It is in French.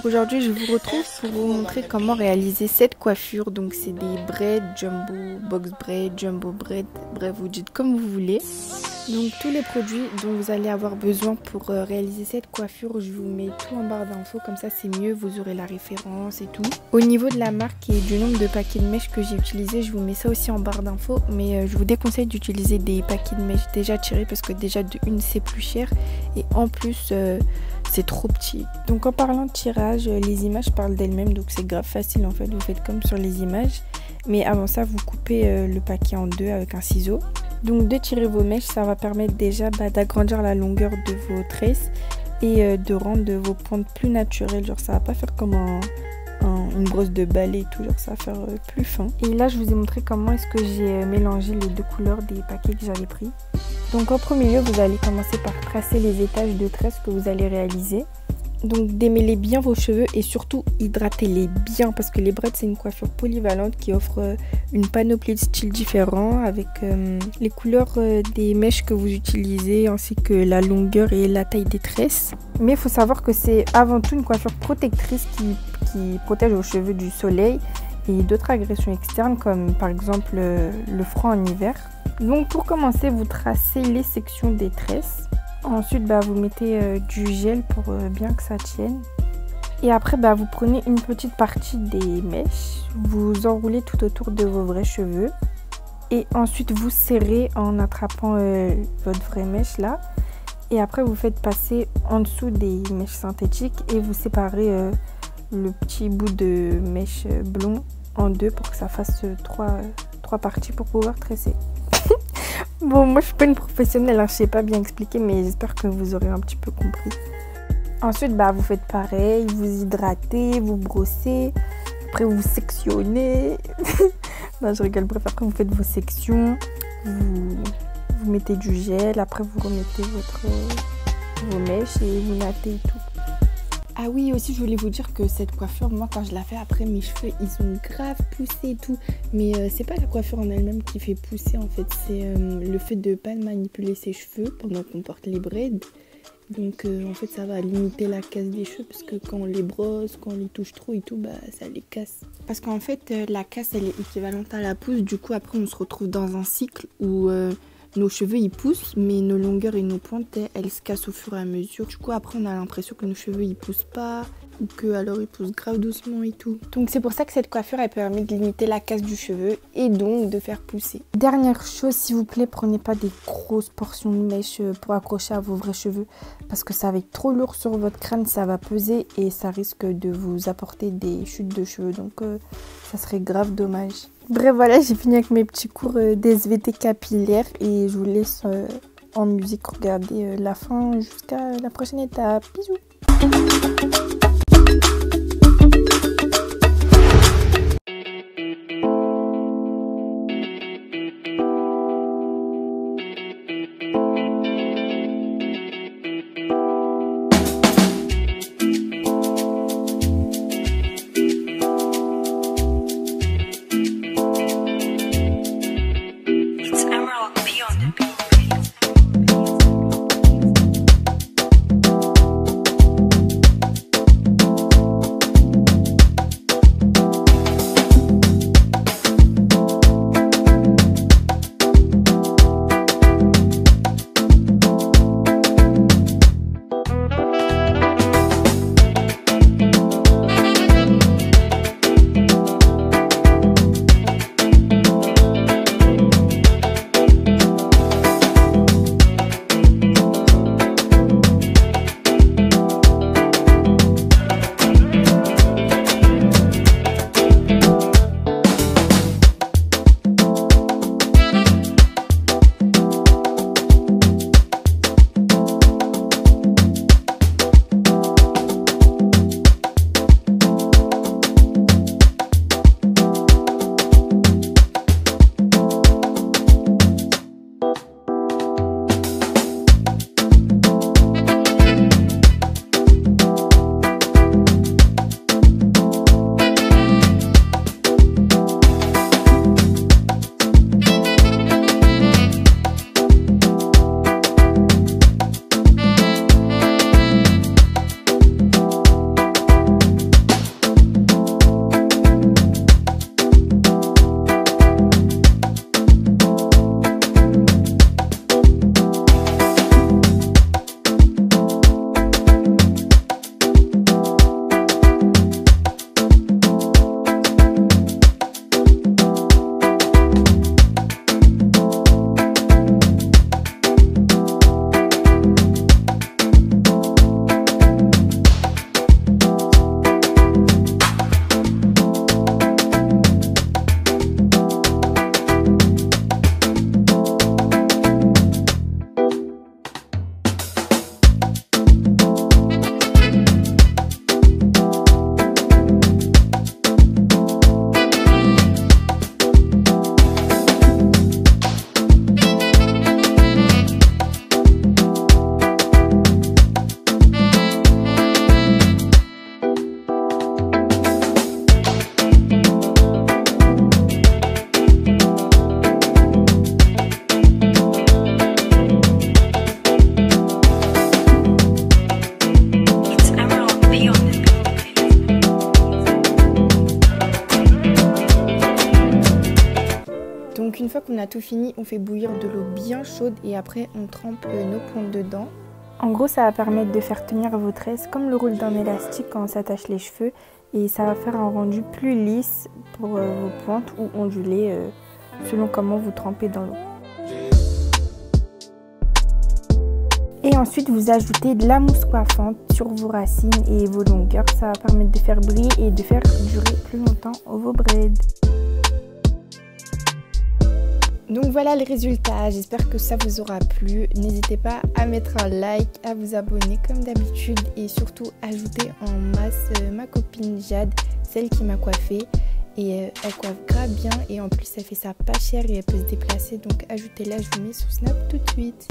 aujourd'hui je vous retrouve pour vous montrer comment réaliser cette coiffure. Donc c'est des braids jumbo, box braid, jumbo braid, bref vous dites comme vous voulez. Donc tous les produits dont vous allez avoir besoin pour réaliser cette coiffure, je vous mets tout en barre d'infos, comme ça c'est mieux, vous aurez la référence et tout. Au niveau de la marque et du nombre de paquets de mèches que j'ai utilisé, je vous mets ça aussi en barre d'infos, mais je vous déconseille d'utiliser des paquets de mèches déjà tirés parce que déjà de une c'est plus cher et en plus c'est trop petit. Donc en parlant de tirage, les images parlent d'elles-mêmes, donc c'est grave facile en fait, vous faites comme sur les images. Mais avant ça, vous coupez le paquet en deux avec un ciseau. Donc de tirer vos mèches, ça va permettre déjà d'agrandir la longueur de vos tresses et de rendre vos pointes plus naturelles. Genre ça va pas faire comme une brosse de balai et tout, genre ça va faire plus fin. Et là je vous ai montré comment est-ce que j'ai mélangé les deux couleurs des paquets que j'avais pris. Donc en premier lieu, vous allez commencer par tracer les étages de tresses que vous allez réaliser. Donc démêlez bien vos cheveux et surtout hydratez-les bien parce que les braids c'est une coiffure polyvalente qui offre une panoplie de styles différents avec les couleurs des mèches que vous utilisez ainsi que la longueur et la taille des tresses. Mais il faut savoir que c'est avant tout une coiffure protectrice qui protège vos cheveux du soleil et d'autres agressions externes comme par exemple le froid en hiver. Donc pour commencer, vous tracez les sections des tresses. Ensuite, vous mettez du gel pour bien que ça tienne. Et après, vous prenez une petite partie des mèches, vous enroulez tout autour de vos vrais cheveux. Et ensuite, vous serrez en attrapant votre vraie mèche là. Et après, vous faites passer en dessous des mèches synthétiques et vous séparez le petit bout de mèche blond en deux pour que ça fasse trois parties pour pouvoir tresser. Bon, moi je suis pas une professionnelle, je sais pas bien expliquer, mais j'espère que vous aurez un petit peu compris. Ensuite, vous faites pareil, vous hydratez, vous brossez, après vous sectionnez. Non, je rigole, bref, après vous faites vos sections, vous mettez du gel, après vous remettez vos mèches et vous nattez et tout. Ah oui, aussi je voulais vous dire que cette coiffure, moi quand je la fais après, mes cheveux ils ont grave poussé et tout. Mais c'est pas la coiffure en elle-même qui fait pousser en fait, c'est le fait de pas manipuler ses cheveux pendant qu'on porte les braids. Donc en fait ça va limiter la casse des cheveux parce que quand on les brosse, quand on les touche trop et tout, ça les casse. Parce qu'en fait la casse elle est équivalente à la pousse, du coup après on se retrouve dans un cycle où nos cheveux ils poussent mais nos longueurs et nos pointes elles se cassent au fur et à mesure. Du coup après on a l'impression que nos cheveux ils poussent pas ou que alors ils poussent grave doucement et tout. Donc c'est pour ça que cette coiffure elle permet de limiter la casse du cheveu et donc de faire pousser. Dernière chose, s'il vous plaît, prenez pas des grosses portions de mèche pour accrocher à vos vrais cheveux parce que ça va être trop lourd sur votre crâne, ça va peser et ça risque de vous apporter des chutes de cheveux, donc ça serait grave dommage. Bref, voilà, j'ai fini avec mes petits cours d'SVT capillaire et je vous laisse en musique regarder la fin jusqu'à la prochaine étape. Bisous. on a tout fini, on fait bouillir de l'eau bien chaude et après on trempe nos pointes dedans. En gros, ça va permettre de faire tenir vos tresses comme le rôle d'un élastique quand on s'attache les cheveux et ça va faire un rendu plus lisse pour vos pointes ou ondulées selon comment vous trempez dans l'eau. Et ensuite, vous ajoutez de la mousse coiffante sur vos racines et vos longueurs. Ça va permettre de faire briller et de faire durer plus longtemps vos braids. Donc voilà le résultat, j'espère que ça vous aura plu. N'hésitez pas à mettre un like, à vous abonner comme d'habitude et surtout ajouter en masse ma copine Jade, celle qui m'a coiffée. Et elle coiffe grave bien et en plus elle fait ça pas cher et elle peut se déplacer. Donc ajoutez-la, je vous mets sur Snap tout de suite.